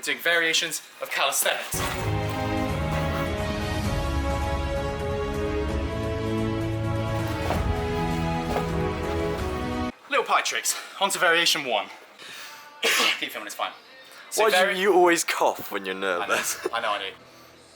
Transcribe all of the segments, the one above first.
doing variations of calisthenics. Little pie tricks. On to variation 1. Keep filming, it's fine. So Why do you always cough when you're nervous? I know I do.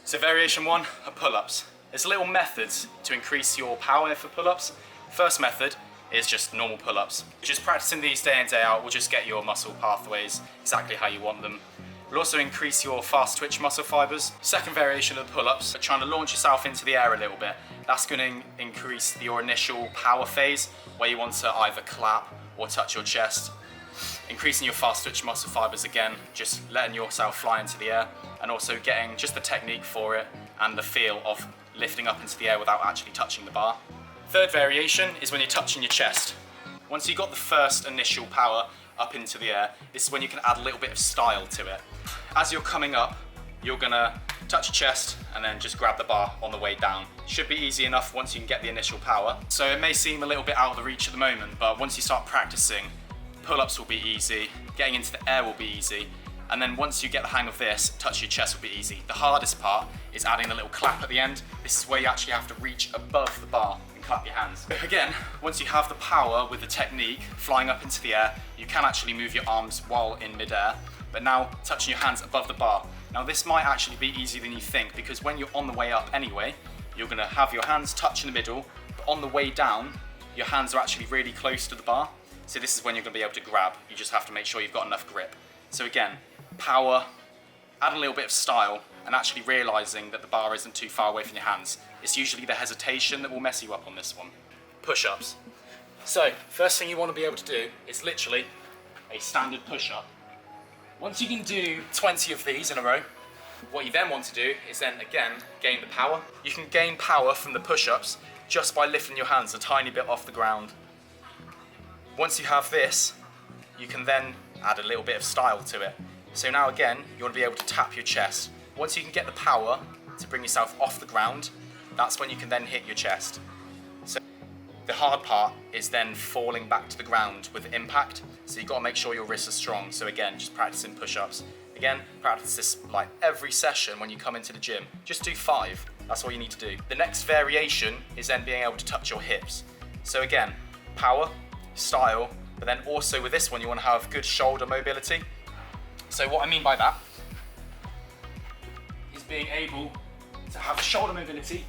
So variation 1 are pull-ups. There's little methods to increase your power for pull-ups. First method is just normal pull-ups. Just practicing these day in, day out will just get your muscle pathways exactly how you want them. It'll also increase your fast twitch muscle fibers. Second variation of the pull-ups are trying to launch yourself into the air a little bit. That's going to increase your initial power phase where you want to either clap or touch your chest. Increasing your fast twitch muscle fibers again, just letting yourself fly into the air, and also getting just the technique for it and the feel of lifting up into the air without actually touching the bar. Third variation is when you're touching your chest. Once you've got the first initial power up into the air, this is when you can add a little bit of style to it. As you're coming up, you're gonna touch your chest and then just grab the bar on the way down. Should be easy enough once you can get the initial power. So it may seem a little bit out of the reach at the moment, but once you start practicing, pull-ups will be easy, getting into the air will be easy, and then once you get the hang of this, touch your chest will be easy. The hardest part is adding the little clap at the end. This is where you actually have to reach above the bar and clap your hands. Again, once you have the power with the technique, flying up into the air, you can actually move your arms while in mid-air, but now touching your hands above the bar. Now this might actually be easier than you think, because when you're on the way up anyway, you're gonna have your hands touch in the middle, but on the way down, your hands are actually really close to the bar. So this is when you're gonna be able to grab. You just have to make sure you've got enough grip. So again, power, add a little bit of style, and actually realizing that the bar isn't too far away from your hands. It's usually the hesitation that will mess you up on this one. Push-ups. So, first thing you wanna be able to do is literally a standard push-up. Once you can do 20 of these in a row, what you then want to do is then again, gain the power. You can gain power from the push-ups just by lifting your hands a tiny bit off the ground. Once you have this, you can then add a little bit of style to it. So now again, you want to be able to tap your chest. Once you can get the power to bring yourself off the ground, that's when you can then hit your chest. So the hard part is then falling back to the ground with impact. So you've got to make sure your wrists are strong. So again, just practicing push-ups. Again, practice this like every session when you come into the gym. Just do 5, that's all you need to do. The next variation is then being able to touch your hips. So again, power, style, but then also with this one you want to have good shoulder mobility. So what I mean by that is being able to have shoulder mobility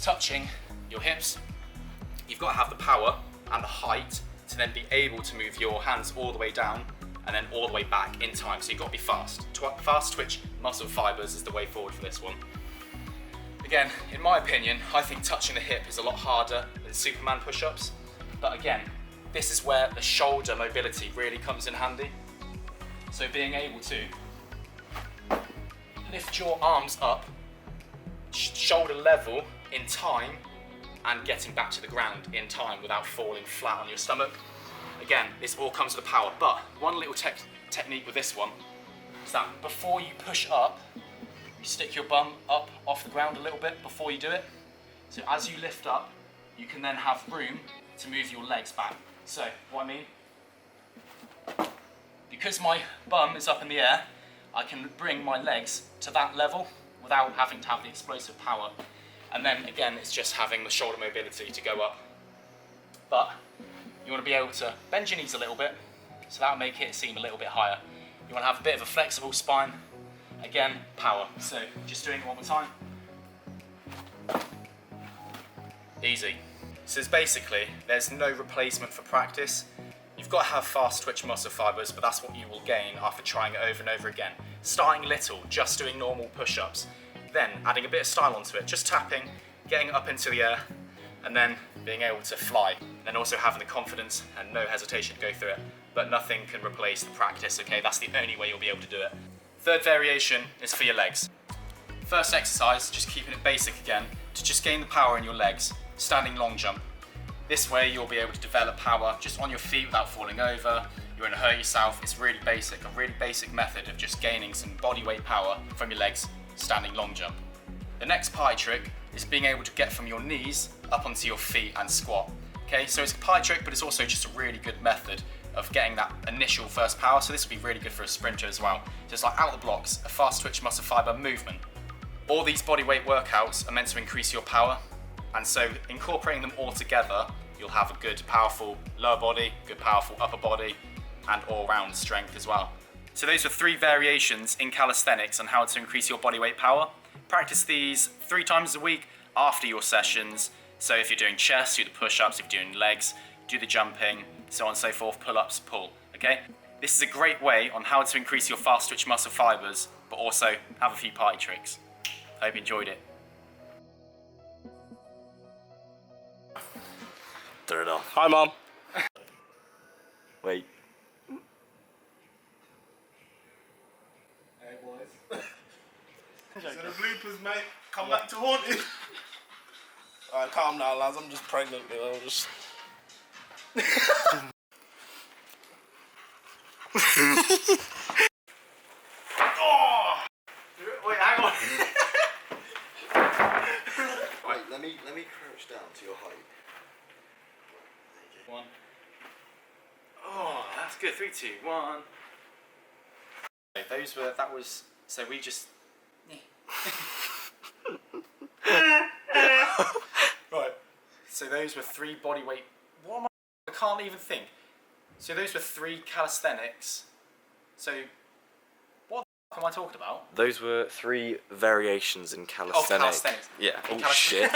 touching your hips. You've got to have the power and the height to then be able to move your hands all the way down and then all the way back in time. So you've got to be fast. Fast twitch muscle fibers is the way forward for this one. Again, in my opinion, I think touching the hip is a lot harder than Superman push-ups. But again, this is where the shoulder mobility really comes in handy. So being able to lift your arms up, shoulder level in time, and getting back to the ground in time without falling flat on your stomach. Again, this all comes with the power, but one little technique with this one is that before you push up, you stick your bum up off the ground a little bit before you do it. So as you lift up, you can then have room to move your legs back. So, what I mean, because my bum is up in the air, I can bring my legs to that level without having to have the explosive power. And then again, it's just having the shoulder mobility to go up. But you want to be able to bend your knees a little bit, so that'll make it seem a little bit higher. You want to have a bit of a flexible spine. Again, power. So, just doing it one more time. Easy. So it's basically, there's no replacement for practice. You've got to have fast twitch muscle fibers, but that's what you will gain after trying it over and over again. Starting little, just doing normal push-ups, then adding a bit of style onto it, just tapping, getting up into the air, and then being able to fly. And also having the confidence and no hesitation to go through it. But nothing can replace the practice, okay? That's the only way you'll be able to do it. Third variation is for your legs. First exercise, just keeping it basic again, to just gain the power in your legs. Standing long jump. This way you'll be able to develop power just on your feet without falling over. You won't hurt yourself. It's really basic, a really basic method of just gaining some body weight power from your legs, standing long jump. The next pie trick is being able to get from your knees up onto your feet and squat. Okay, so it's a pie trick, but it's also just a really good method of getting that initial first power. So this would be really good for a sprinter as well. Just like out the blocks, a fast twitch muscle fiber movement. All these bodyweight workouts are meant to increase your power. And so incorporating them all together, you'll have a good, powerful lower body, good, powerful upper body, and all-round strength as well. So those were 3 variations in calisthenics on how to increase your bodyweight power. Practice these 3 times a week after your sessions. So if you're doing chest, do the push-ups. If you're doing legs, do the jumping, so on and so forth, pull-ups, pull, okay? This is a great way on how to increase your fast twitch muscle fibers, but also have a few party tricks. I hope you enjoyed it. Turn it off. Hi, Mum. Wait. Hey, boys. So the bloopers, mate, come back to haunt you. Alright, calm down, lads. I'm just pregnant, you know. Just. Oh! Wait, hang on. Wait, let me crouch down to your height. 1. Oh, that's good. 3, 2, 1. That was, so we just, right. So those were 3 bodyweight, what am I can't even think. So those were 3 calisthenics. So, what the f am I talking about? Those were 3 variations in calisthenics. Calisthenics. Yeah. In Oh shit.